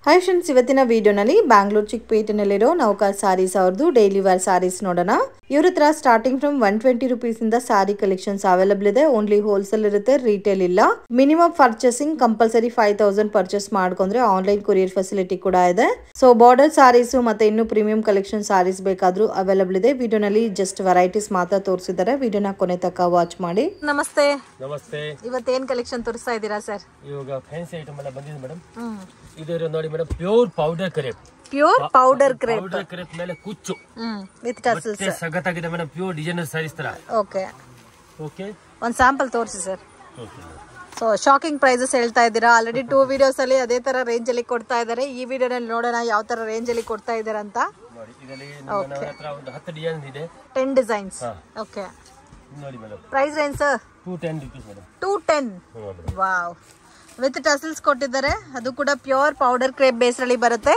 Hi friends, ಇವತ್ತಿನ ವಿಡಿಯೋನಲ್ಲಿ ಬ್ಯಾಂಗ್ಳೂರ್ ಚಿಕ್ಕಪೇಟೆನಲ್ಲಿರೋ ನೌಕಾ ಸಾರೀಸ್ ಅವ್ರದ್ದು ಡೈಲಿ ವೇರ್ ಸಾರೀಸ್ ನೋಡೋಣ. ಇವ್ರ ಹತ್ರ ಸ್ಟಾರ್ಟಿಂಗ್ ಫ್ರಮ್ 120 ರುಪೀಸ್ ಇಂದ ಸಾರಿ ಕಲೆಕ್ಷನ್ಸ್ ಅವೈಲಬಲ್ ಇದೆ. ಓನ್ಲಿ ಹೋಲ್ಸೇಲ್ ಇರುತ್ತೆ, ರಿಟೇಲ್ ಇಲ್ಲ. ಮಿನಿಮಮ್ ಪರ್ಚೇಸಿಂಗ್ ಕಂಪಲ್ಸರಿ 5000 ಪರ್ಚೇಸ್ ಮಾಡ್ಕೊಂಡ್ರೆ ಆನ್ಲೈನ್ ಕೊರಿಯರ್ ಫೆಸಿಲಿಟಿ ಕೂಡ ಇದೆ. ಸೊ ಬಾರ್ಡರ್ ಸಾರೀಸ್ ಮತ್ತೆ ಇನ್ನು ಪ್ರೀಮಿಯಂ ಕಲೆಕ್ಷನ್ ಸಾರೀಸ್ ಬೇಕಾದ್ರೂ ಅವೈಲಬಲ್ ಇದೆ. ವಿಡಿಯೋನಲ್ಲಿ ಜಸ್ಟ್ ವೆರೈಟೀಸ್ ಮಾತ್ರ ತೋರಿಸಿದ್ದಾರೆ. ವಿಡಿಯೋನ ಕೊನೆ ತನಕ ವಾಚ್ ಮಾಡಿ. ನಮಸ್ತೆ. ನಮಸ್ತೆ. ಇವತ್ತೇನ್ ಕಲೆಕ್ಷನ್ ತೋರಿಸ್ತಾ ಇದ್ದೀರಾ ಸರ್? ಇವಾಗ ಫ್ಯಾನ್ಸಿ ಐಟಮ್ ಎಲ್ಲ ಬಂದಿದೆ ಮೇಡಮ್. ಇದು ನೋಡಿ madam, pure powder crepe. Pure powder crepe. Powder crepe ಮೇಲೆ ಕುಚ್ಚು ವಿತ್ ಟಸಲ್ಸ್. ಸಖತ್ತಾಗಿದೆ ಮೇಡಮ್, ಪ್ಯೂರ್ ಡಿಸೈನರ್ ಸಾರೀಸ್ ತರ. ಓಕೆ ಓಕೆ, ಒಂದು ಸ್ಯಾಂಪಲ್ ತೋರಿಸಿ ಸರ್. ಸೊ ಶಾಕಿಂಗ್ ಪ್ರೈಸಸ್ ಹೇಳ್ತಾ ಇದ್ದೀರಾ. ಆಲ್ರೆಡಿ 2 ವಿಡಿಯೋಸ್ ಅಲ್ಲಿ ಅದೇ ತರ ರೇಂಜ್ ಅಲ್ಲಿ ಕೊಡ್ತಾ ಇದ್ದಾರೆ. ಈ ವಿಡಿಯೋನಲ್ಲಿ ನೋಡೋಣ ಯಾವ ತರ ರೇಂಜ್ ಅಲ್ಲಿ ಕೊಡ್ತಾ ಇದ್ದಾರೆ ಅಂತ. ನೋಡಿ, ಇದರಲ್ಲಿ ನನ್ನ ಹತ್ರ ಒಂದು 10 ಡಿಸೈನ್ ಇದೆ. 10 ಡಿಸೈನ್ಸ್. ಓಕೆ, ನೋಡಿ madam. Price range sir 210 rupees madam. 210. Wow, with tassels ಕೊಟ್ಟಿದ್ದಾರೆ. ಅದು ಕೂಡ ಪ್ಯೂರ್ ಪೌಡರ್ ಕ್ರೇಪ್ ಬೇಸ್ ಅಲ್ಲಿ ಬರುತ್ತೆ.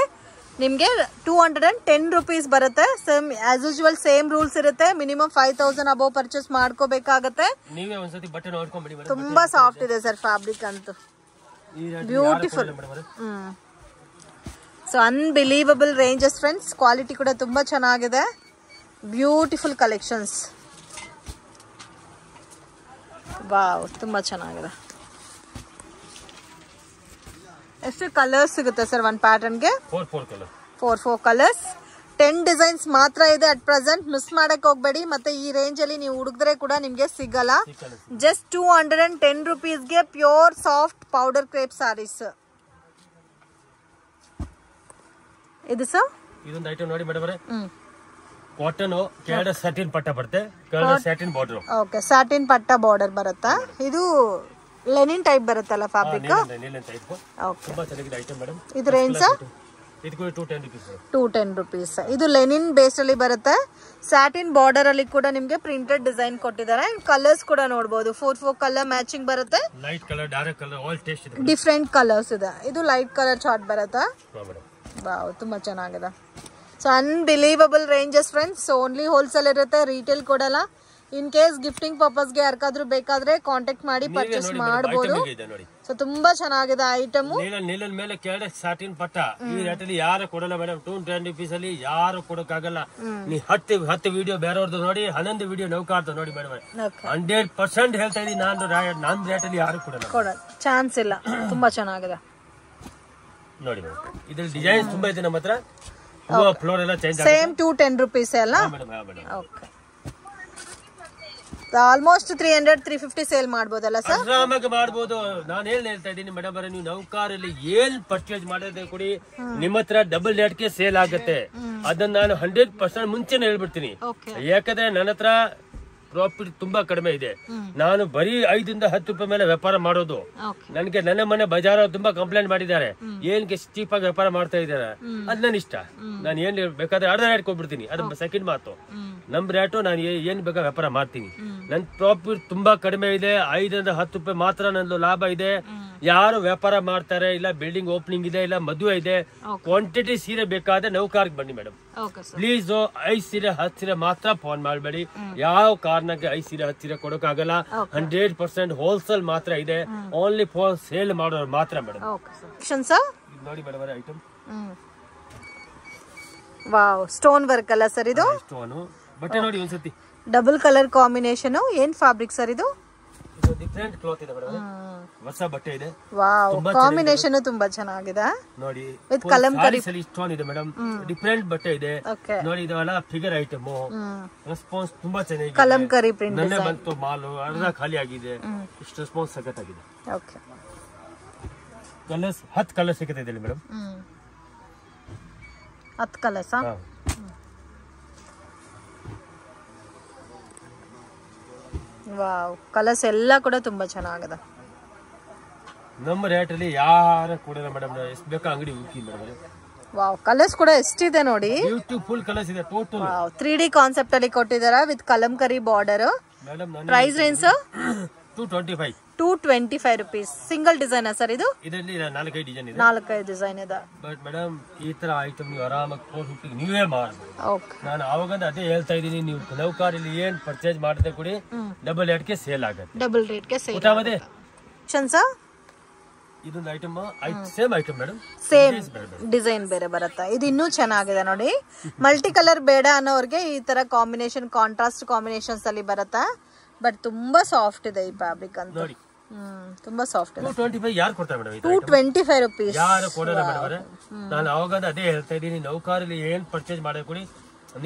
ನಿಮ್ಗೆ 210 ರುಪೀಸ್ ಬರುತ್ತೆ. Same as usual same rules ಇರುತ್ತೆ. ಮಿನಿಮಮ್ 5000 ಅಬೌವ್ ಪರ್ಚೇಸ್ ಮಾಡ್ಕೋಬೇಕಾಗತ್ತೆ. ನೀವೇ ಒಂದ್ಸತಿ ಬಟ್ಟೆ ನೋಡ್ಕೊಂಡ್ಬಿಡಿ ಮೇಡಮ್. ತುಂಬಾ ಸಾಫ್ಟ್ ಇದೆ ಸರ್ ಫ್ಯಾಬ್ರಿಕ್ ಅಂತೂ. Beautiful. So unbelievable ranges friends. Quality ಕೂಡ ತುಂಬಾ ಚೆನ್ನಾಗಿದೆ. Beautiful collections. ವಾವ್, ತುಂಬಾ ಚೆನ್ನಾಗಿದೆ. ಎಷ್ಟು ಕಲರ್ಸ್ ಸಿಗುತ್ತೆ ಸರ್ ಒಂದು ಪ್ಯಾಟರ್ನ್ಗೆ? 4 ಕಲರ್ಸ್. 10 ಡಿಸೈನ್ಸ್ ಮಾತ್ರ ಇದೆ ಅಟ್ ಪ್ರೆಸೆಂಟ್. ಮಿಸ್ ಮಾಡಕ್ ಹೋಗ್ಬೇಡಿ. ಮತ್ತೆ ಈ ರೇಂಜ್ ಅಲ್ಲಿ ನೀವು ಹುಡುಗಿದ್ರೆ ಕೂಡ ನಿಮ್ಗೆ ಸಿಗಲ್ಲ. ಜಸ್ಟ್ 210 ರುಪೀಸ್ಗೆ pure soft powder crepe sarees. ಇದು ಸರ್ ಇದೊಂದು ಐಟಮ್ ನೋಡಿ ಮೇಡಮ್. ಕಾಟನ್ ಕೆಳಗಡೆ ಸ್ಯಾಟಿನ್ ಪಟ್ಟ ಬರುತ್ತೆ, ಕೆಳಗಡೆ ಸ್ಯಾಟಿನ್ ಬಾರ್ಡರ್. ಓಕೆ, ಸ್ಯಾಟಿನ್ ಪಟ್ಟ ಬಾರ್ಡರ್ ಬರುತ್ತಾ? ಇದು ಲೆನಿನ್ ಟೈಪ್ ಬರುತ್ತಲ್ಲ ಫ್ಯಾಬ್ರಿಕ್. ತುಂಬಾ ಚೆನ್ನಾಗಿದೆ ಐಟಮ್ ಮೇಡಮ್. ಇದು ರೇಂಜ್ ಇದು 210 ರೂಪೀಸ್. 210 ರುಪೀಸ್. ಇದು ಲೆನಿನ್ ಬೇಸ್ ಅಲ್ಲಿ ಬರುತ್ತೆ. ಸ್ಯಾಟಿನ್ ಬಾರ್ಡರ್ ಅಲ್ಲಿ ಕೂಡ ನಿಮ್ಗೆ ಪ್ರಿಂಟೆಡ್ ಡಿಸೈನ್ ಕೊಟ್ಟಿದ್ದಾರೆ. ಕಲರ್ಸ್ ಕೂಡ ನೋಡಬಹುದು. 4 ಕಲರ್ ಮ್ಯಾಚಿಂಗ್ ಬರುತ್ತೆ. Light colour, dark colour, all taste ಇದೆ. ಡಿಫರೆಂಟ್ ಕಲರ್ಸ್ ಇದೆ. ಇದು ಲೈಟ್ ಕಲರ್ ಚಾರ್ಟ್ ಬರುತ್ತೆ. ವಾವ್, ತುಂಬಾ ಚೆನ್ನಾಗಿದೆ. So unbelievable ranges friends. Only wholesale ಇರುತ್ತೆ, ರಿಟೇಲ್ ಕೊಡಲ್ಲ. ಇನ್ ಕೇಸ್ ಗಿಫ್ಟಿಂಗ್ ಪರ್ಪಸ್ಗೆ ಯಾರಿಗಾದ್ರೂ ಬೇಕಾದ್ರೆ ಕಾಂಟ್ಯಾಕ್ಟ್ ಮಾಡಿ ಪರ್ಚೇಸ್ ಮಾಡಬಹುದು. ಸೊ ತುಂಬಾ ಚೆನ್ನಾಗಿದೆ ಐಟಮ್. ನೀಲನ್ ಮೇಲೆ ಕೆಳಗಡೆ ಸ್ಯಾಟಿನ್ ಪಟ್ಟ. ಈ ರೇಟಲ್ಲಿ ಯಾರು ಕೊಡಲ್ಲ ಮೇಡಮ್. 210 ರೂಪೀಸ್ ಅಲ್ಲಿ ಯಾರು ಕೊಡಕ್ಕಾಗಲ್ಲ. ನೀ 10 ವಿಡಿಯೋ ಬೇರೆಯವ್ರದ್ದು ನೋಡಿ, 11 ವಿಡಿಯೋ ನೌಕಾರ್ದು ನೋಡಿ ಮೇಡಮ್. 100% ಹೇಳ್ತಾ ಇದೀನಿ ನಾನು. ನನ್ ರೇಟಲ್ಲಿ ಯಾರು ಕೊಡಲ್ಲ, ಚಾನ್ಸ್ ಇಲ್ಲ. ತುಂಬಾ ಚೆನ್ನಾಗಿದೆ ನೋಡಿ ಮೇಡಮ್. ಇದ್ರಲ್ಲಿ ಡಿಸೈನ್ಸ್ ತುಂಬಾ ಇದೆ ನಮ್ಮ ಹತ್ರ. ಫ್ಲೋರ್ ಎಲ್ಲ ಚೇಂಜ್. ಸೇಮ್ 210 ರುಪೀಸ್ ಅಲ್ಲ? ಓಕೆ, ಆಲ್ಮೋಸ್ಟ್ 300-350 ಸೇಲ್ ಮಾಡಬಹುದಲ್ಲ ಸರ್? ಆರಾಮಾಗಿ ಮಾಡಬಹುದು. ನಾನು ಹೇಳ್ತಾ ಇದ್ದೀನಿ ಮೇಡಮ್, ನೀವು ನೌಕಾರಲ್ಲಿ ಏನ್ ಪರ್ಚೇಸ್ ಮಾಡಿದ್ರೆ ಕೊಡಿ, ನಿಮ್ಮ ಹತ್ರ ಡಬಲ್ ರೇಟ್ಗೆ ಸೇಲ್ ಆಗುತ್ತೆ. ಅದನ್ನ ನಾನು 100% ಮುಂಚೆನೆ ಹೇಳ್ಬಿಡ್ತೀನಿ. ಯಾಕಂದ್ರೆ ನನ್ನ ಹತ್ರ ಪ್ರಾಫಿಟ್ ತುಂಬಾ ಕಡಿಮೆ ಇದೆ. ನಾನು ಬರೀ 5-10 ರೂಪಾಯಿ ಮೇಲೆ ವ್ಯಾಪಾರ ಮಾಡೋದು. ನನಗೆ ನನ್ನ ಮನೆ ಬಜಾರ ತುಂಬಾ ಕಂಪ್ಲೇಂಟ್ ಮಾಡಿದ್ದಾರೆ, ಏನ್ಗೆ ಚೀಪ್ ಆಗಿ ವ್ಯಾಪಾರ ಮಾಡ್ತಾ ಇದ್ದಾರೆ. ಅದ್ ನನ್ ಇಷ್ಟ. ನಾನು ಏನ್ ಬೇಕಾದ್ರೆ ಅರ್ಧ ರೇಟ್ ಕೊಟ್ಬಿಡ್ತೀನಿ. ಅದು ಸೆಕೆಂಡ್ ಮಾತು. ನಮ್ ರೇಟು ನಾನು ಏನ್ ಬೇಕಾ ವ್ಯಾಪಾರ ಮಾಡ್ತೀನಿ. ನನ್ ಪ್ರಾಫಿಟ್ ತುಂಬಾ ಕಡಿಮೆ ಇದೆ. 5-10 ರೂಪಾಯಿ ಮಾತ್ರ ನಂದು ಲಾಭ ಇದೆ. ಯಾರು ವ್ಯಾಪಾರ ಮಾಡ್ತಾರೆ, ಇಲ್ಲ ಬಿಲ್ಡಿಂಗ್ ಓಪನಿಂಗ್ ಇದೆ, ಇಲ್ಲ ಮದುವೆ ಇದೆ, ಕ್ವಾಂಟಿಟಿ ಸೀರೆ ಬೇಕಾದ್ರೆ ನೌಕಾರ್ಗೆ ಬನ್ನಿ ಮೇಡಮ್. ಪ್ಲೀಸ್ 5 ಸೀರೆ 10 ಸೀರೆ ಮಾತ್ರ ಫೋನ್ ಮಾಡಬೇಡಿ. ಯಾವ ಕಾರಣಕ್ಕೆ 5 ಸೀರೆ 10 ಸೀರೆ ಕೊಡೋಕ್ಕಾಗಲ್ಲ. 100% ಹೋಲ್ಸೇಲ್ ಮಾತ್ರ ಇದೆ. ಓನ್ಲಿ ಫಾರ್ ಸೇಲ್ ಮಾಡೋರು ಮಾತ್ರ ಮೇಡಮ್. ನೋಡಿ madam item. Wow, stone work ಅಲ್ಲ ಸರ್ ಇದು? ಸ್ಟೋನ್ ಬಟ್ಟೆ ನೋಡಿ ಒಂದ್ಸತಿ. Double colour combination. ಏನ್ ಫ್ಯಾಬ್ರಿಕ್ ಸರ್ ಇದು? ಡಿಫರೆಂಟ್ ಕ್ಲಾತ್ ಇದೆ ಮೇಡಮ್. ಹೊಸ ಬಟ್ಟೆ ಇದೆ. ವಾವ್, ಕಾಂಬಿನೇಷನ್ ತುಂಬಾ ಚೆನ್ನಾಗಿದೆ ನೋಡಿ. ವಿತ್ ಕಲಂಕರಿ ಸ್ಟೋನ್ ಇದೆ ಮೇಡಮ್. ಡಿಫರೆಂಟ್ ಬಟ್ಟೆ ಇದೆ ನೋಡಿ. ಇದೆಲ್ಲ ಫಿಗರ್ ಐಟಮ್. ರೆಸ್ಪಾನ್ಸ್ ತುಂಬಾ ಚೆನ್ನಾಗಿದೆ. ಕಲಂಕರಿ ಪ್ರಿಂಟ್ ನನ್ನೇ ಬಂತು ಮಾಲು, ಅರ್ಧ ಖಾಲಿ ಆಗಿದೆ. ಇಷ್ಟು ರೆಸ್ಪಾನ್ಸ್ ಸಖತ್ತಾಗಿದೆ. ಓಕೆ, ಕಲರ್ಸ್ 10 ಕಲರ್ ಸಿಗುತ್ತೆ ಮೇಡಮ್. 10 ಕಲರ್ಸ್. ವಾವ್, ಕಲರ್ಸ್ ಎಲ್ಲ ಕೂಡ ತುಂಬಾ ಚೆನ್ನಾಗಿದೆ. ನಮ್ಮ ರೇಟ್ ಅಲ್ಲಿ ಯಾರು ಕೊಡಲ್ಲ ಮೇಡಮ್. ಎಷ್ಟು ಬೇಕಾ ಅಂಗಡಿ ಹುಡುಕಿ ಮೇಡಮ್. ವಾವ್, ಕಲರ್ಸ್ ಕೂಡ ಎಷ್ಟಿದೆ ನೋಡಿ. ಬ್ಯೂಟಿಫುಲ್ ಕಲರ್ಸ್ ಇದೆ ಟೋಟಲ್. ವಾವ್, 3D ಕಾನ್ಸೆಪ್ಟ್ ಅಲ್ಲಿ ಕೊಟ್ಟಿದ್ದಾರೆ with Kalamkari border. Madam price range 225 rupees. Single design sir ಇದು? ಇದರಲ್ಲಿ 4-5 ಡಿಸೈನ್ ಇದೆ. 4-5 ಡಿಸೈನ್ ಇದೆ. ಬಟ್ ಮೇಡಮ್ ಈ ತರ ಐಟಮ್ ನೀವು ಆರಾಮಾಗಿ ಫೋನ್ ನೀವೇ ಮಾಡಬಹುದು. ನಾನು ಅವಾಗ ಅದೇ ಹೇಳ್ತಾ ಇದೀನಿ, ನೀವು ನೌಕಾರಲ್ಲಿ ಏನ್ ಪರ್ಚೇಸ್ ಮಾಡಿದ್ರೆ ಕೊಡಿ, ಡಬಲ್ ರೇಟ್ಗೆ ಸೇಲ್ ಆಗುತ್ತೆ. ಡಬಲ್ ರೇಟ್ಗೆ ಸೇಲ್. ಇದೊಂದು item same item madam, same design ಬೇರೆ ಬರುತ್ತೆ. ಇದು ಇನ್ನೂ ಚೆನ್ನಾಗಿದೆ ನೋಡಿ. ಮಲ್ಟಿ ಕಲರ್ ಬೇಡ ಅನ್ನೋರ್ಗೆ ಈ ತರ ಕಾಂಬಿನೇಷನ್, ಕಾಂಟ್ರಾಸ್ಟ್ ಕಾಂಬಿನೇಷನ್ಸ್ ಅಲ್ಲಿ ಬರುತ್ತೆ. ಬಟ್ ತುಂಬಾ ಸಾಫ್ಟ್ ಇದೆ ಈ ಫ್ಯಾಬ್ರಿಕ್ ಅಂತ ನೋಡಿ. ತುಂಬಾ ಸಾಫ್ಟ್ ಇದೆ. 225 ಯಾರು ಕೊಡ್ತಾರೆ ಮೇಡಮ್? 225 rupees ಯಾರು ಕೊಡಲ್ಲ ಮೇಡಮ್. ನಾನು ಅವಾಗ ಅದೇ ಹೇಳ್ತಾ ಇದ್ದೀನಿ, ನೌಕಾರಲ್ಲಿ ಏನ್ ಪರ್ಚೇಸ್ ಮಾಡಕ್ ಕೊಡಿ,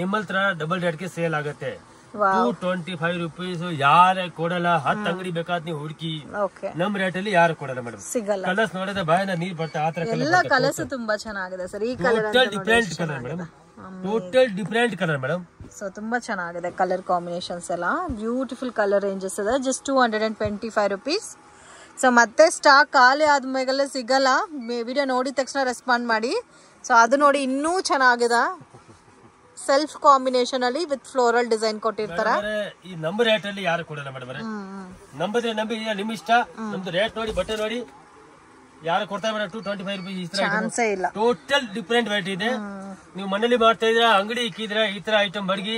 ನಿಮ್ಮ ಹತ್ರ ಡಬಲ್ ರೇಟ್ಗೆ ಸೇಲ್ ಆಗುತ್ತೆ. 225 rupees ಯಾರೇ ಕೊಡಲ್ಲ. 10 ಅಂಗಡಿ ಬೇಕಾದ್ ನೀವು ಹುಡುಕಿ, ನಮ್ ರೇಟ್ ಅಲ್ಲಿ ಯಾರು ಕೊಡಲ್ಲ ಮೇಡಮ್. ಸಿಗಲ್ಲ. ಕಲರ್ಸ್ ನೋಡಿದ್ರೆ ಬಾಯನ ನೀರ್ ಬರ್ತಾ ಆ ತರ ಎಲ್ಲ ಕಲರ್ಸ್ ತುಂಬಾ ಚೆನ್ನಾಗಿದೆ ಸರ್. ಈ colour different colour madam, total different colour madam. So ತುಂಬಾ ಚೆನ್ನಾಗಿದೆ ಕಲರ್ ಕಾಂಬಿನೇಷನ್ಸ್ ಎಲ್ಲ. ಬ್ಯೂಟಿಫುಲ್ ಕಲರ್ ರೇಂಜಸ್ ಇದೆ. Just 225 rupees. ಸೊ ಮತ್ತೆ ಸ್ಟಾಕ್ ಖಾಲಿ ಆದ್ಮೇಲೆ ಸಿಗಲ್ಲ. ವಿಡಿಯೋ ನೋಡಿದ ತಕ್ಷಣ ರೆಸ್ಪಾಂಡ್ ಮಾಡಿ. ಸೊ ಅದು ನೋಡಿ ಇನ್ನೂ ಚೆನ್ನಾಗಿದೆ. ಸೆಲ್ಫ್ ಕಾಂಬಿನೇಷನ್ ಅಲ್ಲಿ ವಿತ್ ಫ್ಲೋರಲ್ ಡಿಸೈನ್ ಕೊಟ್ಟಿರ್ತಾರೆ. ಈ ನಂಬರ್ ರೇಟ್ ಅಲ್ಲಿ ಯಾರು ಕೊಡಲ್ಲ ಮೇಡಮ್. ನಂಬರ್ ನಂಬಿ ನಿಮ್ ಇಷ್ಟ. ನಮ್ದು ರೇಟ್ ನೋಡಿ, ಬಟ್ಟೆ ನೋಡಿ ಯಾರು ಕೊಡ್ತಾರೆ madam. 225 rupees total different variety ಇದೆ. ನೀವು ಮನೇಲಿ ಮಾಡ್ತಾ ಇದ್ರ, ಅಂಗಡಿ ಇಕ್ಕಿದ್ರೆ ಈ ತರ ಐಟಮ್ ಬಡ್ಗಿ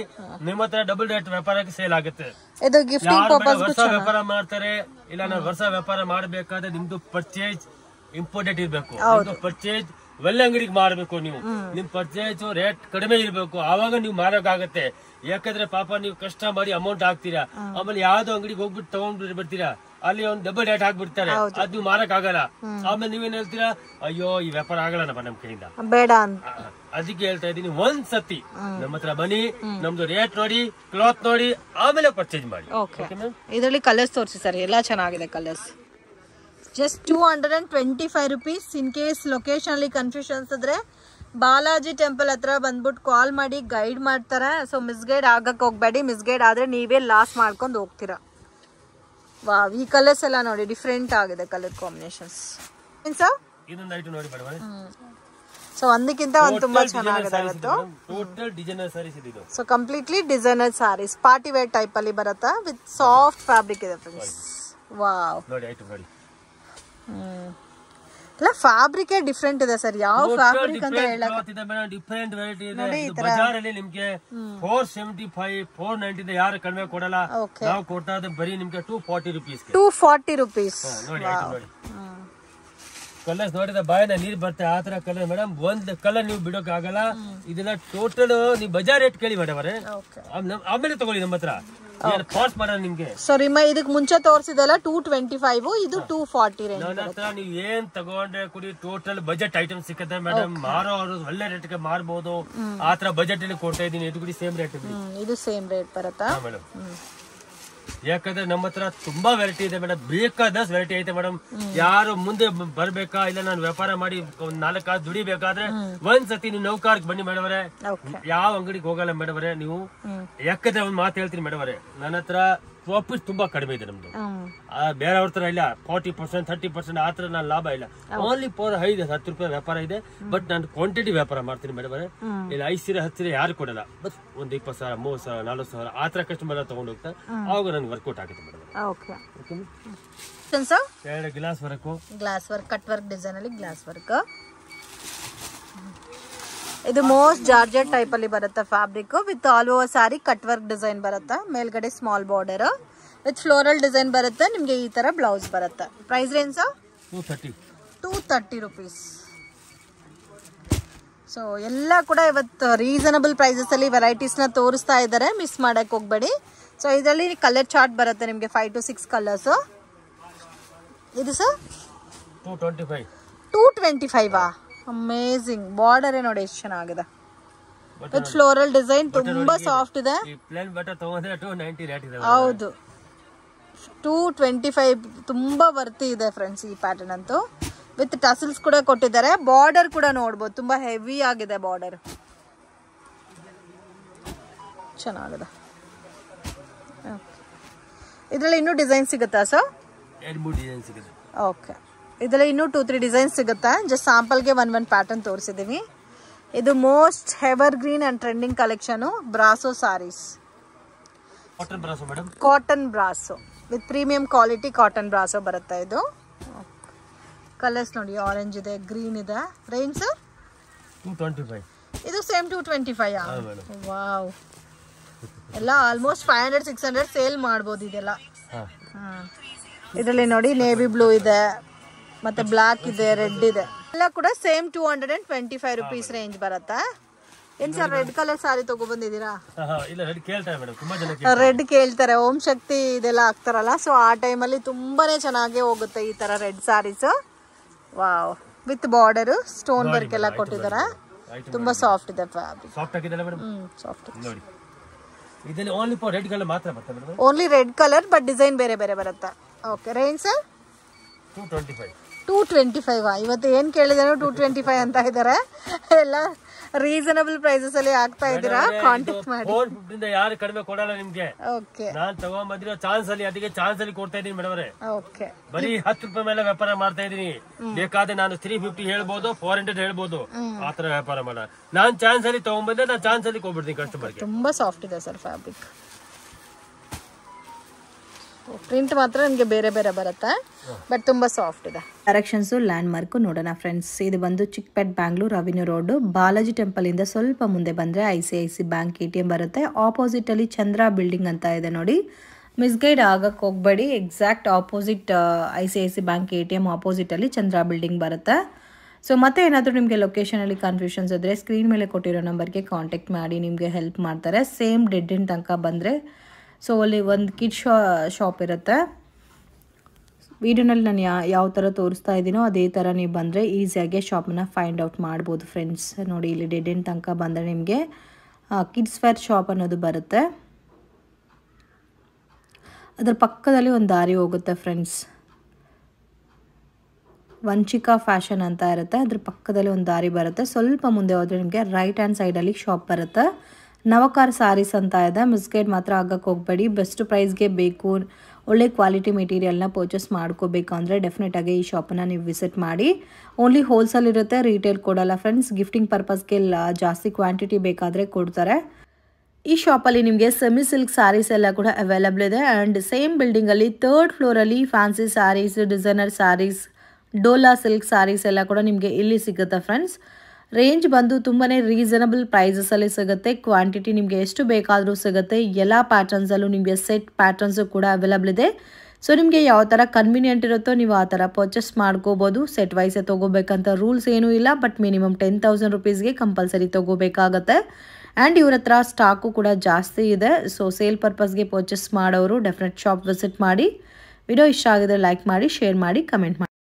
ನಿಮ್ಮ ಹತ್ರ ಡಬಲ್ ರೇಟ್ ವ್ಯಾಪಾರಕ್ಕೆ ಸೇಲ್ ಆಗುತ್ತೆ. ಇದು ಗಿಫ್ಟಿಂಗ್ ಪರ್ಪಸ್ ವರ್ಷ ವ್ಯಾಪಾರ ಮಾಡ್ತಾರೆ. ಇಲ್ಲ ನಾವು ವರ್ಷ ವ್ಯಾಪಾರ ಮಾಡಬೇಕಾದ್ರೆ ನಿಮ್ದು ಪರ್ಚೇಸ್ ಇಂಪಾರ್ಟೆಂಟ್ ಇರ್ಬೇಕು. ಪರ್ಚೇಸ್ ಒಳ್ಳೆ ಅಂಗಡಿಗೆ ಮಾರಬೇಕು. ನೀವು ನಿಮ್ ಪರ್ಚೇಸ್ ರೇಟ್ ಕಡಿಮೆ ಇರ್ಬೇಕು, ಆವಾಗ ನೀವು ಮಾರಕ್ಕಾಗತ್ತೆ. ಯಾಕಂದ್ರೆ ಪಾಪ ನೀವು ಕಷ್ಟ ಮಾಡಿ ಅಮೌಂಟ್ ಹಾಕ್ತೀರಾ, ಆಮೇಲೆ ಯಾವ್ದೋ ಅಂಗಡಿಗೆ ಹೋಗ್ಬಿಟ್ಟು ತಗೊಂಡ್ ಬರ್ತೀರಾ, ಅಲ್ಲಿ ಒಂದು ಡಬಲ್ ರೇಟ್ ಹಾಕ್ಬಿಡ್ತಾರೆ, ಅದು ನೀವು ಮಾರಕ್ ಆಗಲ್ಲ. ಆಮೇಲೆ ನೀವೇನ್ ಹೇಳ್ತೀರಾ, ಅಯ್ಯೋ ಈ ವ್ಯಾಪಾರ ಆಗಲ್ಲಪ್ಪ ನಮ್ ಕೈಯಿಂದ, ಬೇಡ. ಅದಕ್ಕೆ ಹೇಳ್ತಾ ಇದೀನಿ, ಒಂದ್ ಸತಿ ನಮ್ಮ ಹತ್ರ ಬನ್ನಿ, ನಮ್ದು ರೇಟ್ ನೋಡಿ, ಕ್ಲಾತ್ ನೋಡಿ, ಆಮೇಲೆ ಪರ್ಚೇಸ್ ಮಾಡಿ. ಇದರಲ್ಲಿ ಕಲರ್ಸ್ ತೋರಿಸಿ ಸರ್, ಎಲ್ಲಾ ಚೆನ್ನಾಗಿದೆ colours. Just 225 rupees. In case location ಅಲ್ಲಿ ಕನ್ಫ್ಯೂಷನ್ಸ್ ಇದ್ರೆ ಬಾಲಾಜಿ ಟೆಂಪಲ್ ಹತ್ರ ಬಂದ್ಬಿಟ್ಟು ಕಾಲ್ ಮಾಡಿ ಗೈಡ್ ಮಾಡ್ತಾರೆ. ಸೊ ಮಿಸ್ಗೈಡ್ ಆಗಕ್ ಹೋಗ್ಬೇಡಿ. ಮಿಸ್ಗೈಡ್ ಆದ್ರೆ ನೀವೇ ಲಾಸ್ ಮಾಡ್ಕೊಂಡು ಹೋಗ್ತೀರಾ. ವಾವ್, ಈ ಕಲರ್ಸ್ ಎಲ್ಲ ನೋಡಿ ಡಿಫ್ರೆಂಟ್ ಆಗಿದೆ ಕಲರ್ ಕಾಂಬಿನೇಷನ್ಸ್. ಇದೊಂದು ಐಟಮ್ ನೋಡಿ ಮೇಡಮ್. ಸೊ ಒಂದಕ್ಕಿಂತ ಒಂದು ತುಂಬಾ ಚೆನ್ನಾಗಿದೆ ಇವತ್ತು. ಟೋಟಲ್ ಡಿಸೈನರ್ ಸಾರೀಸ್ ಇದು. So completely designer saris, party wear type ಅಲ್ಲಿ ಬರುತ್ತೆ ವಿತ್ ಸಾಫ್ಟ್ ಫ್ಯಾಬ್ರಿಕ್ ಇದೆ ಫ್ರೆಂಡ್ಸ್. ವಾವ್, ನೋಡಿ ಐಟಮ್ ನೋಡಿ. ಇಲ್ಲ ಫ್ಯಾಬ್ರಿಕ್ ಡಿಫರೆಂಟ್ ಇದೆ ಸರ್. ಯಾವ ಫ್ಯಾಬ್ರಿಕ್ ಅಂತ ಹೇಳಕ್ಕೆ ಡಿಫರೆಂಟ್ ವೆರೈಟಿ ಇದೆ. ಬಜಾರಲ್ಲಿ ನಿಮ್ಗೆ 475 490 ಯಾರು ಕಡಿಮೆ ಕೊಡಲ್ಲ. ನಾವು ಕೊಡ್ತಾ ಇದ್ದೆ ಬರೀ ನಿಮ್ಗೆ 240 rupees. 240 rupees. ನೋಡಿ ನೋಡಿ ಕಲರ್ಸ್ ನೋಡಿದ ಬಾಯನ ನೀರ್ ಬರುತ್ತೆ ಆ ತರ ಕಲರ್ ಮೇಡಮ್. ಒಂದ್ ಕಲರ್ ನೀವು ಬಿಡೋಕ್ ಆಗಲ್ಲ. ಇದನ್ನ ಟೋಟಲ್ ನೀವು ಬಜಾರ್ ರೇಟ್ ಕೇಳಿ ಮೇಡಮ್ ಅವರೇ, ಆಮೇಲೆ ತಗೊಳ್ಳಿ ನಮ್ಮ ಹತ್ರ. ಸಾರಿ ಇದಕ್ ಮುಂಚೆ ತೋರಿಸಿದಲ್ಲ 225, ಇದು 240 ರೇಂಜ್. ನನ್ನ ಹತ್ರ ನೀವು ಏನ್ ತಗೊಂಡ್ರೆ ಕುಡಿ ಟೋಟಲ್ ಬಜೆಟ್ ಐಟಮ್ ಸಿಕ್ಕತ್ತೆ ಮೇಡಮ್. ಮಾರೋ ಒಳ್ಳೆ ರೇಟ್ ಗೆ ಮಾರ್ಬೋದು. ಆತರ ಬಜೆಟ್ ಅಲ್ಲಿ ಕೊಡ್ತಾ ಇದೀನಿ. ಇದು ಕೂಡ ಸೇಮ್ ರೇಟ್. ಇದು ಸೇಮ್ ರೇಟ್ ಬರುತ್ತಾ ಮೇಡಮ್? ಯಾಕಂದ್ರೆ ನಮ್ಮ ಹತ್ರ ತುಂಬಾ ವೆರೈಟಿ ಇದೆ ಮೇಡಮ್, ಬೇಕಾದಷ್ಟು ವೆರೈಟಿ ಐತೆ ಮೇಡಮ್. ಯಾರು ಮುಂದೆ ಬರ್ಬೇಕಾ, ಇಲ್ಲ ನಾನು ವ್ಯಾಪಾರ ಮಾಡಿ ಒಂದ್ 4 ಕಾಸು ದುಡಿಬೇಕಾದ್ರೆ ಒಂದ್ಸತಿ ನೀವು ನೌಕಾರ್ಗೆ ಬನ್ನಿ ಮೇಡವರೇ. ಯಾವ ಅಂಗಡಿಗೆ ಹೋಗಲ್ಲ ಮೇಡವರೇ ನೀವು. ಯಾಕಂದ್ರೆ ಒಂದ್ ಮಾತು ಹೇಳ್ತೀನಿ ಮೇಡವರೇ, ನನ್ನ ಹತ್ರ ಪ್ರಾಫಿಟ್ ತುಂಬಾ ಕಡಿಮೆ ಇದೆ ನಮ್ದು. ಬೇರೆಯವ್ರ ತರ ಇಲ್ಲ 40% 30% ಆತರ ನಾನು ಲಾಭ ಇಲ್ಲ. ಓನ್ಲಿ ಫಾರ್ 5-10 ರೂಪಾಯಿ ವ್ಯಾಪಾರ ಇದೆ. ಬಟ್ ನಾನು ಕ್ವಾಂಟಿಟಿ ವ್ಯಾಪಾರ ಮಾಡ್ತೀನಿ ಮೇಡಮ್. ಇಲ್ಲ 5 ಸೀರೆ 10 ಸೀರೆ ಯಾರು ಕೊಡಲ್ಲ. ಬಟ್ ಒಂದ್ 20,000 30,000 40,000 ಆತರ ಕಸ್ಟಮರ್ ತಗೊಂಡು ಹೋಗ್ತಾರೆ. ಆವಾಗ ನನ್ಗೆ ವರ್ಕೌಟ್ ಆಗುತ್ತೆ ಮೇಡಮ್. ಎರಡು glass work, cut work design ಅಲ್ಲಿ ಗ್ಲಾಸ್ ವರ್ಕ್. ಇದು ಮೋಸ್ಟ್ ಜಾರ್ಜೆಟ್ ಟೈಪ್ ಅಲ್ಲಿ ಬರುತ್ತೆ fabric with all over sorry cut work design ಬರುತ್ತೆ. ಮೇಲ್ಗಡೆ small border with floral design ಬರುತ್ತೆ. ನಿಮ್ಗೆ ಈ ತರ ಬ್ಲೌಸ್ ಬರುತ್ತೆ. Price range 230 rupees. ಸೊ ಎಲ್ಲ ಕೂಡ ಇವತ್ತು ರೀಸನಬಲ್ ಪ್ರೈಸಸ್ ಅಲ್ಲಿ ವೆರೈಟೀಸ್ ನ ತೋರಿಸ್ತಾ ಇದ್ದಾರೆ, ಮಿಸ್ ಮಾಡಕ್ ಹೋಗ್ಬೇಡಿ. ಸೊ ಇದರಲ್ಲಿ ಕಲರ್ ಚಾರ್ಟ್ ಬರುತ್ತೆ ನಿಮ್ಗೆ 5 to 6 ಕಲರ್ಸ್. ಇದು ಸರ್ 225. ಅಮೇಜಿಂಗ್ ಬಾರ್ಡರ್ ನೋಡಿ ಎಷ್ಟು ಚೆನ್ನಾಗಿದೆ ವಿತ್ ಫ್ಲೋರಲ್ ಡಿಸೈನ್. ತುಂಬಾ ಸಾಫ್ಟ್ ಇದೆ. ಹೌದು 225 ತುಂಬಾ ವರ್ತಿ ಇದೆ ಫ್ರೆಂಡ್ಸ್. ಈ ಪ್ಯಾಟರ್ನ್ ಅಂತೂ ವಿತ್ ಟಸಲ್ಸ್ ಕೂಡ ಕೊಟ್ಟಿದ್ದಾರೆ. ಬಾರ್ಡರ್ ಕೂಡ ನೋಡ್ಬೋದು, ತುಂಬಾ ಹೆವಿ ಆಗಿದೆ ಬಾರ್ಡರ್, ಚೆನ್ನಾಗಿದೆ. ಇದರಲ್ಲಿ ಇನ್ನೂ ಡಿಸೈನ್ ಸಿಗುತ್ತಾ ಸರ್? ಓಕೆ, ಇದರಲ್ಲಿ ಇನ್ನೂ 2-3 ಡಿಸೈನ್ ಸಿಗುತ್ತಾ. ಜಸ್ಟ್ ಸ್ಯಾಂಪಲ್ಗೆ one ಪ್ಯಾಟರ್ನ್ ತೋರಿಸಿದೀವಿ. ಇದು most evergreen and trending collection brasso sarees. Cotton brasso with premium quality cotton brasso ಬರುತ್ತೆ. ಇದು ಕಲರ್ಸ್ ನೋಡಿ, ಆರೆಂಜ್ ಇದೆ, ಗ್ರೀನ್ ಇದೆ. Range sir 225. ಇದು ಸೇಮ್ 225. ವಾವ್, ಎಲ್ಲ ಆಲ್ಮೋಸ್ಟ್ 500-600 ಸೇಲ್ ಮಾಡ್ಬೋದು ಇದೆಲ್ಲ. ಇದರಲ್ಲಿ ನೋಡಿ ನೇವಿ ಬ್ಲೂ ಇದೆ, ಮತ್ತೆ ಬ್ಲಾಕ್ ಇದೆ, ರೆಡ್ ಇದೆ, ಎಲ್ಲ ಕೂಡ ಸೇಮ್ 225 rupees ರೇಂಜ್ ಬರುತ್ತಾ? ಏನ್ ಸರ್ ರೆಡ್ ಕಲರ್ ಸಾರಿ ತಗೊಬಂದಿದ್ದೀರಾ? ರೆಡ್ ಕೇಳ್ತಾರೆ, ಓಂ ಶಕ್ತಿ ಇದೆಲ್ಲ ಹಾಕ್ತಾರಲ್ಲ, ಸೊ ಆ ಟೈಮಲ್ಲಿ ತುಂಬಾನೇ ಚೆನ್ನಾಗಿ ಹೋಗುತ್ತೆ ಈ ತರ red saris. Wow, with border stone work ಎಲ್ಲ ಕೊಟ್ಟಿದ್ದಾರೆ. ತುಂಬಾ ಸಾಫ್ಟ್ ಇದೆ ಫ್ಯಾಬ್ರಿಕ್. ಸಾಫ್ಟ್ ನೋಡಿ. ಇದರಲ್ಲಿ ಓನ್ಲಿ ಫಾರ್ ರೆಡ್ ಕಲರ್ ಮಾತ್ರ ಬರುತ್ತೆ madam. Only red colour but design ಬೇರೆ ಬೇರೆ ಬರುತ್ತೆ. Okay, range sir 225. ಇವತ್ತು ಏನ್ ಕೇಳಿದಾರೋ 225 ಅಂತ ಇದ್ದಾರೆ. ಎಲ್ಲ ರೀಸನಬಲ್ ಪ್ರೈಸಸ್ ಅಲ್ಲಿ ಆಗ್ತಾ ಇದ್ದೀರಾ, ಕಾಂಟ್ಯಾಕ್ಟ್ ಮಾಡಿ. 450 ಯಾರು ಕಡಿಮೆ ಕೊಡಲ್ಲ ನಿಮ್ಗೆ. ಓಕೆ, ನಾನು ತಗೊಂಡ್ಬಂದಿರೋ ಚಾನ್ಸ್ ಅಲ್ಲಿ, ಅದಕ್ಕೆ ಚಾನ್ಸ್ ಅಲ್ಲಿ ಕೊಡ್ತಾ ಇದೀನಿ ಮೇಡಮ್ ಅವರೇ. ಓಕೆ, ಬರೀ 10 ರೂಪಾಯಿ ಮೇಲೆ ವ್ಯಾಪಾರ ಮಾಡ್ತಾ ಇದೀನಿ. ಬೇಕಾದ್ರೆ ನಾನು 350 ಹೇಳ್ಬೋದು, 400 ಹೇಳ್ಬೋದು, ಆತರ ವ್ಯಾಪಾರ ಮಾಡ. ನಾನ್ ಚಾನ್ಸ್ ಅಲ್ಲಿ ತಗೊಂಡ್ಬಂದೆ, ನಾನು ಚಾನ್ಸ್ ಅಲ್ಲಿ ಕೊಡ್ಬಿಡ್ತೀನಿ ಕಸ್ಟಮರ್ಗೆ. ತುಂಬಾ ಸಾಫ್ಟ್ ಇದೆ ಸರ್ ಫ್ಯಾಬ್ರಿಕ್. ಪ್ರಿಂಟ್ ಮಾತ್ರ ನಿಮಗೆ ಬೇರೆ ಬೇರೆ ಬರುತ್ತೆ, ಬಟ್ ತುಂಬಾ ಸಾಫ್ಟ್ ಇದೆ. ಡೈರೆಕ್ಷನ್ಸ್ ಲ್ಯಾಂಡ್ ಮಾರ್ಕ್ ನೋಡೋಣ ಫ್ರೆಂಡ್ಸ್. ಇದು ಬಂದು Chickpet Bangalore avenue road, Balaji temple ಇಂದ ಸ್ವಲ್ಪ ಮುಂದೆ ಬಂದ್ರೆ ICICI ಬ್ಯಾಂಕ್ ATM ಬರುತ್ತೆ. ಆಪೋಸಿಟ್ ಅಲ್ಲಿ ಚಂದ್ರ ಬಿಲ್ಡಿಂಗ್ ಅಂತ ಇದೆ ನೋಡಿ, ಮಿಸ್ಗೈಡ್ ಆಗಕ್ಕೆ ಹೋಗ್ಬೇಡಿ. Exact opposite ICICI bank ATM opposite ಅಲ್ಲಿ ಚಂದ್ರ ಬಿಲ್ಡಿಂಗ್ ಬರುತ್ತೆ. ಸೊ ಮತ್ತೆ ಏನಾದರೂ ನಿಮಗೆ ಲೊಕೇಶನಲ್ಲಿ ಕನ್ಫ್ಯೂಷನ್ಸ್ ಇದ್ದರೆ ಸ್ಕ್ರೀನ್ ಮೇಲೆ ಕೊಟ್ಟಿರೋ ನಂಬರ್ಗೆ ಕಾಂಟ್ಯಾಕ್ಟ್ ಮಾಡಿ, ನಿಮಗೆ ಹೆಲ್ಪ್ ಮಾಡ್ತಾರೆ. ಸೇಮ್ ಡೆಡ್ ಎಂಡ್ ತನಕ ಬಂದರೆ ಸೊ ಅಲ್ಲಿ ಒಂದು ಕಿಡ್ ಶಾಪ್ ಇರುತ್ತೆ. ವಿಡಿಯೋನಲ್ಲಿ ನಾನು ಯಾವ ಥರ ತೋರಿಸ್ತಾ ಇದ್ದೀನೋ ಅದೇ ಥರ ನೀವು ಬಂದರೆ ಈಸಿಯಾಗಿ ಶಾಪನ್ನ ಫೈಂಡ್ ಔಟ್ ಮಾಡ್ಬೋದು ಫ್ರೆಂಡ್ಸ್. ನೋಡಿ, ಇಲ್ಲಿ ಡೆಡ್ ಎಂಡ್ ತನಕ ಬಂದರೆ ನಿಮಗೆ ಕಿಡ್ಸ್ ವೇರ್ ಶಾಪ್ ಅನ್ನೋದು ಬರುತ್ತೆ. ಅದರ ಪಕ್ಕದಲ್ಲಿ ಒಂದು ದಾರಿ ಹೋಗುತ್ತೆ ಫ್ರೆಂಡ್ಸ್, ವಂಚಿಕಾ ಫ್ಯಾಷನ್ ಅಂತ ಇರುತ್ತೆ. ಅದ್ರ ಪಕ್ಕದಲ್ಲಿ ಒಂದು ದಾರಿ ಬರುತ್ತೆ. ಸ್ವಲ್ಪ ಮುಂದೆ ಹೋದರೆ ನಿಮಗೆ ರೈಟ್ ಹ್ಯಾಂಡ್ ಸೈಡಲ್ಲಿ ಶಾಪ್ ಬರುತ್ತೆ. ನವಕಾರ್ ಸಾರೀಸ್ ಅಂತ ಇದೆ, ಮಿಸ್ಗೈಡ್ ಮಾತ್ರ ಆಗಕ್ಕೆ ಹೋಗಬೇಡಿ. ಬೆಸ್ಟ್ ಪ್ರೈಸ್ಗೆ ಬೇಕು, ಒಳ್ಳೆ ಕ್ವಾಲಿಟಿ ಮೆಟೀರಿಯಲ್ನ ಪರ್ಚೇಸ್ ಮಾಡ್ಕೋಬೇಕು ಅಂದರೆ ಡೆಫಿನೆಟಾಗಿ ಈ ಶಾಪನ್ನು ನೀವು ವಿಸಿಟ್ ಮಾಡಿ. ಓನ್ಲಿ ಹೋಲ್ಸೇಲ್ ಇರುತ್ತೆ, ರೀಟೇಲ್ ಕೊಡಲ್ಲ ಫ್ರೆಂಡ್ಸ್. ಗಿಫ್ಟಿಂಗ್ ಪರ್ಪಸ್ಗೆ ಜಾಸ್ತಿ ಕ್ವಾಂಟಿಟಿ ಬೇಕಾದರೆ ಕೊಡ್ತಾರೆ. ಈ ಶಾಪಲ್ಲಿ ನಿಮಗೆ ಸೆಮಿ ಸಿಲ್ಕ್ ಸ್ಯಾರೀಸ್ ಎಲ್ಲ ಕೂಡ ಅವೈಲಬಲ್ ಇದೆ. ಆ್ಯಂಡ್ ಸೇಮ್ ಬಿಲ್ಡಿಂಗಲ್ಲಿ 3rd ಫ್ಲೋರಲ್ಲಿ fancy sarees, designer sarees, dola silk sarees ಎಲ್ಲ ಕೂಡ ನಿಮಗೆ ಇಲ್ಲಿ ಸಿಗುತ್ತೆ ಫ್ರೆಂಡ್ಸ್. ರೇಂಜ್ ಬಂದು ತುಂಬಾ ರೀಸನಬಲ್ ಪ್ರೈಸಸಲ್ಲಿ ಸಿಗುತ್ತೆ. ಕ್ವಾಂಟಿಟಿ ನಿಮಗೆ ಎಷ್ಟು ಬೇಕಾದರೂ ಸಿಗುತ್ತೆ. ಎಲ್ಲ ಪ್ಯಾಟರ್ನ್ಸಲ್ಲೂ ನಿಮಗೆ ಸೆಟ್ ಪ್ಯಾಟರ್ನ್ಸು ಕೂಡ ಅವೈಲಬಲ್ ಇದೆ. ಸೊ ನಿಮಗೆ ಯಾವ ಥರ ಕನ್ವೀನಿಯೆಂಟ್ ಇರುತ್ತೋ ನೀವು ಆ ಥರ ಪರ್ಚೇಸ್ ಮಾಡ್ಕೋಬೋದು. ಸೆಟ್ ವೈಸೇ ತೊಗೋಬೇಕಂತ ರೂಲ್ಸ್ ಏನೂ ಇಲ್ಲ, ಬಟ್ ಮಿನಿಮಮ್ 10,000 rupeesಗೆ ಕಂಪಲ್ಸರಿ ತೊಗೋಬೇಕಾಗತ್ತೆ. ಆ್ಯಂಡ್ ಇವ್ರ ಹತ್ರ ಸ್ಟಾಕು ಕೂಡ ಜಾಸ್ತಿ ಇದೆ. ಸೊ ಸೇಲ್ ಪರ್ಪಸ್ಗೆ ಪರ್ಚೇಸ್ ಮಾಡೋರು ಡೆಫಿನೆಟ್ ಶಾಪ್ ವಿಸಿಟ್ ಮಾಡಿ. ವಿಡಿಯೋ ಇಷ್ಟ ಆಗಿದ್ರೆ ಲೈಕ್ ಮಾಡಿ, ಶೇರ್ ಮಾಡಿ, ಕಮೆಂಟ್ ಮಾಡಿ.